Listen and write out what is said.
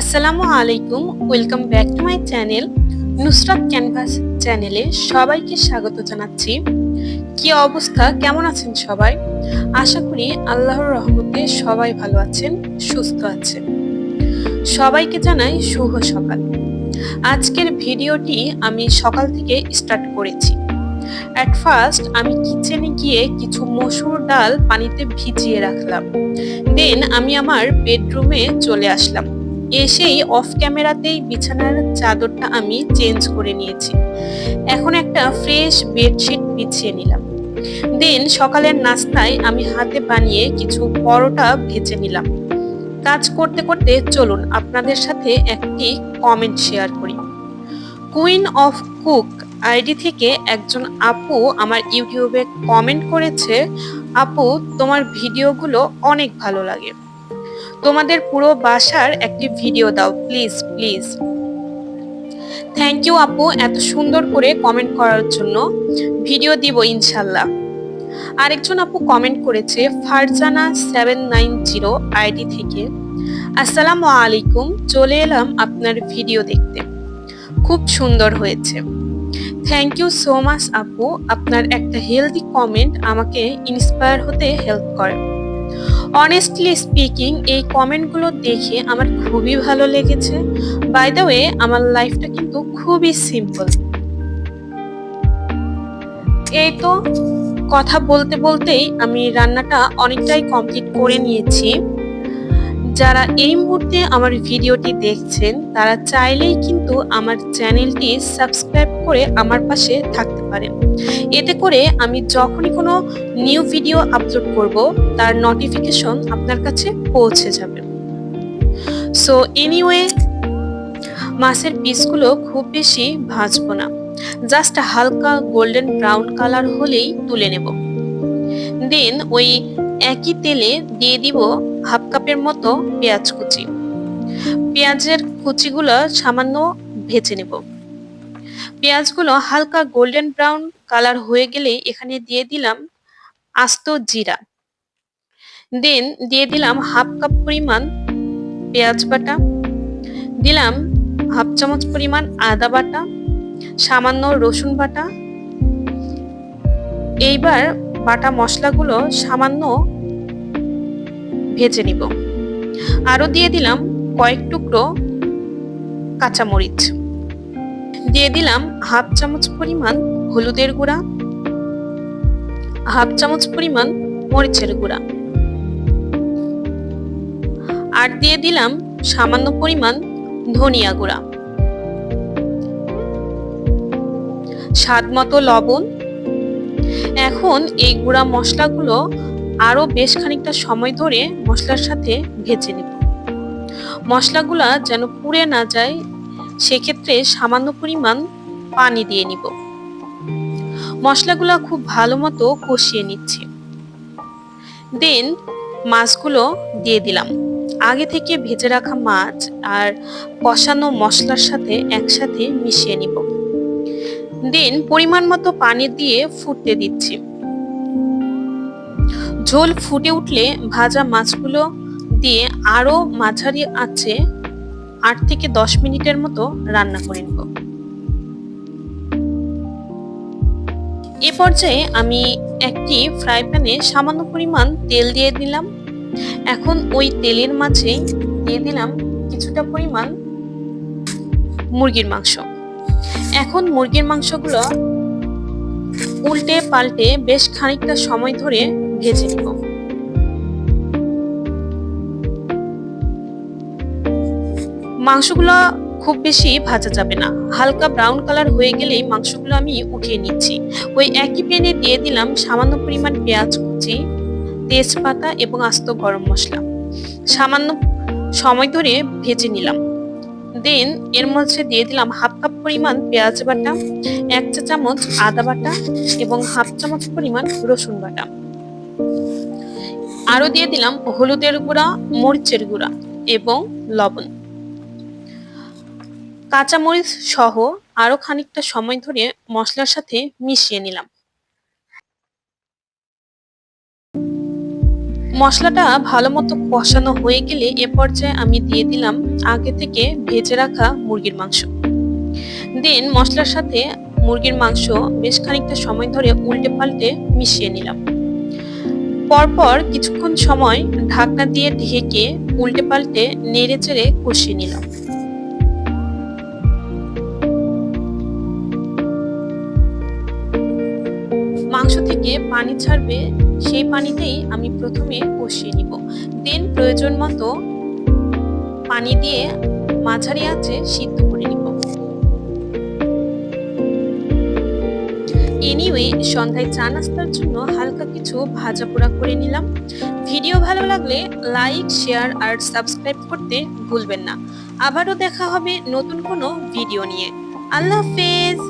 আসসালামু আলাইকুম, welcome back to my channel Nusrat canvas চ্যানেলে সবাইকে স্বাগত জানাচ্ছি। কি অবস্থা, কেমন আছেন সবাই? আশা করি আল্লাহর রহমতে সবাই ভালো আছেন, সুস্থ আছেন। সবাইকে জানাই শুভ সকাল। আজকের ভিডিওটি আমি সকাল থেকে স্টার্ট করেছি। অ্যাট ফার্স্ট আমি কিচেনে গিয়ে কিছু মসুর ডাল পানিতে ভিজিয়ে রাখলাম। দেন আমি আমার বেডরুমে চলে আসলাম। এসেই অফ ক্যামেরাতেই বিছানার চাদরটা আমি চেঞ্জ করে নিয়েছি। এখন একটা ফ্রেশ বেডশিট বিছিয়ে নিলাম। দেন সকালের নাস্তায় আমি হাতে বানিয়ে কিছু পরোটা ভেজে নিলাম। কাজ করতে করতে চলুন আপনাদের সাথে একটি কমেন্ট শেয়ার করি। কুইন অফ কুক আইডি থেকে একজন আপু আমার ইউটিউবে কমেন্ট করেছে, আপু তোমার ভিডিওগুলো অনেক ভালো লাগে, তোমাদের পুরো বাসার একটি ভিডিও দাও প্লিজ প্লিজ। থ্যাংক ইউ আপু এত সুন্দর করে কমেন্ট করার জন্য, ভিডিও দিব ইনশাল্লাহ। আরেকজন আপু কমেন্ট করেছে ফারজানা 790 আইডি থেকে, আসসালামু আলাইকুম, চলে এলাম আপনার ভিডিও দেখতে, খুব সুন্দর হয়েছে। থ্যাংক ইউ সো মাচ আপু, আপনার একটা হেলদি কমেন্ট আমাকে ইন্সপায়ার হতে হেল্প করে। অনেস্টলি স্পিকিং এই কমেন্টগুলো দেখে আমার খুবই ভালো লেগেছে। বাই দ্য ওয়ে আমার লাইফটা কিন্তু খুবই সিম্পল। এই তো কথা বলতে বলতেই আমি রান্নাটা অনেকটাই কমপ্লিট করে নিয়েছি। যারা এই মুহূর্তে আমার ভিডিওটি দেখছেন তারা চাইলেই কিন্তু আমার চ্যানেলটি সাবস্ক্রাইব করে আমার পাশে থাকতে পারেন। এতে করে আমি যখনই কোনো নিউ ভিডিও আপলোড করব তার নোটিফিকেশন আপনার কাছে পৌঁছে যাবে। সো এনিওয়ে, মাছের পিসগুলো খুব বেশি ভাজবো না, জাস্ট হালকা গোল্ডেন ব্রাউন কালার হলেই তুলে নেব। দেন ওই একই তেলে দিয়ে দিব হাফ কাপের মতো পেঁয়াজ কুচি। পেঁয়াজের কুচিগুলো সামান্য ভেজে নেব। পেঁয়াজগুলো হালকা গোল্ডেন ব্রাউন কালার হয়ে গেলে এখানে দিয়ে দিলাম আস্ত জিরা। দেন দিয়ে দিলাম হাফ কাপ পরিমাণ পেঁয়াজ বাটা, দিলাম হাফ চামচ পরিমাণ আদা বাটা, সামান্য রসুন বাটা। এইবার বাটা মশলাগুলো সামান্য ভেজে নিব। আরো দিয়ে দিলাম কয়েক টুকরো কাঁচামরিচ, দিয়ে দিলাম হাফ চামচ পরিমাণ হলুদের গুঁড়া, হাফ চামচ পরিমাণ মরিচের গুঁড়া, আর দিয়ে দিলাম সামান্য পরিমাণ ধনিয়া গুঁড়া, স্বাদ মতো লবণ। এখন এই গুঁড়া মশলাগুলো আরো বেশ খানিকটা সময় ধরে মশলার সাথে ভেজে নেব। মশলাগুলা যেন পুড়ে না যায় সেক্ষেত্রে সামান্য পরিমাণ পানি দিয়ে নিব। মশলাগুলা খুব ভালো মতো কষিয়ে নিচ্ছি। দেন মাছগুলো দিয়ে দিলাম। আগে থেকে ভেজে রাখা মাছ আর কষানো মশলার সাথে একসাথে মিশিয়ে নিব। দেন পরিমাণ মতো পানি দিয়ে ফুটতে দিচ্ছি। ঝোল ফুটে উঠলে ভাজা মাছগুলো দিয়ে আরো মাঝারি আঁচে 8 থেকে 10 মিনিটের মতো রান্না করে নেব। এ পর্যায়ে আমি একটি ফ্রাই প্যানে সামান্য পরিমাণ তেল দিয়ে দিলাম। এখন ওই তেলের মাঝে দিয়ে দিলাম কিছুটা পরিমাণ মুরগির মাংস। এখন মুরগির মাংসগুলো উল্টে পাল্টে বেশ খানিকটা সময় ধরে ভেজে নিব। মাংসগুলো খুব বেশি ভাজা যাবে না, হালকা ব্রাউন কালার হয়ে গেলেই মাংসগুলো আমি উঠিয়ে নিচ্ছি। ওই একই প্যানে দিয়ে দিলাম সামান্য পরিমাণ পেঁয়াজ কুচি, তেজপাতা এবং আস্ত গরম মশলা সামান্য সময় ধরে ভেজে নিলাম। দেন এর মধ্যে দিয়ে দিলাম হাফ কাপ পরিমাণ পেঁয়াজ বাটা, 1 চা চামচ আদা বাটা এবং হাফ চামচ পরিমাণ রসুন বাটা। আরো দিয়ে দিলাম হলুদের গুঁড়া, মরিচের গুঁড়া এবং লবণ। কাঁচামরিচ সহ আরো খানিকটা সময় ধরে মশলার সাথে মিশিয়ে নিলাম। মশলাটা ভালো মতো কষানো হয়ে গেলে এ পর্যায়ে আমি দিয়ে দিলাম আগে থেকে ভেজে রাখা মুরগির মাংস। দেন মশলার সাথে মুরগির মাংস বেশ খানিকটা সময় ধরে উল্টে পাল্টে মিশিয়ে নিলাম। পরপর কিছুক্ষণ সময় ঢাকনা দিয়ে ঢেকে উল্টে পাল্টে নেড়ে চেড়ে কষিয়ে নিলাম। মাংস থেকে পানি ছাড়বে, সেই পানিতেই আমি প্রথমে কষিয়ে নিব। দেন প্রয়োজন মতো পানি দিয়ে মাঝারি আঁচে সিদ্ধ করে নিব। এনিওয়ে, সন্ধ্যায় চা নাস্তার জন্য হালকা কিছু ভাজা পোড়া করে নিলাম। ভিডিও ভালো লাগলে লাইক, শেয়ার আর সাবস্ক্রাইব করতে ভুলবেন না। আবারও দেখা হবে নতুন কোনো ভিডিও নিয়ে। আল্লাহ হাফেজ।